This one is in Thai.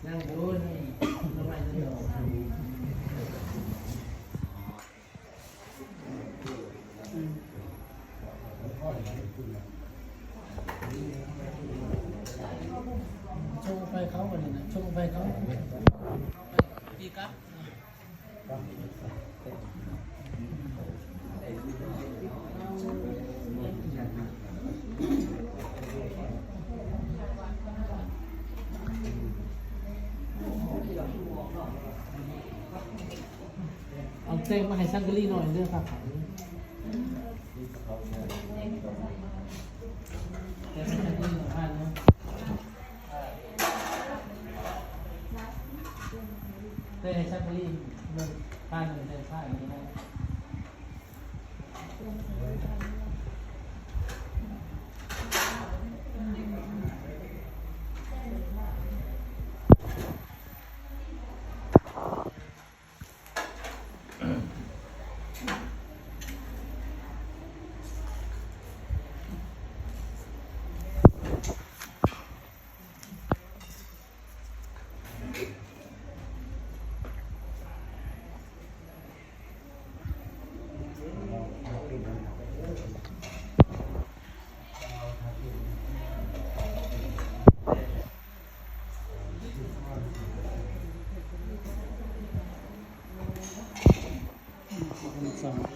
นั่งดูนี่ทำไมจะยอมชงไปเขาก่อนนะชงไปเขาดีครับเอาเต้มาให้ซังกะลี่หน่อยเรื่องผักแต่ไม่ใช่ที่สำคัญนะเต้ให้ซังกะลี่เรื่องผ้าหนึ่งเต้ผ้าอย่างนี้ได้สอง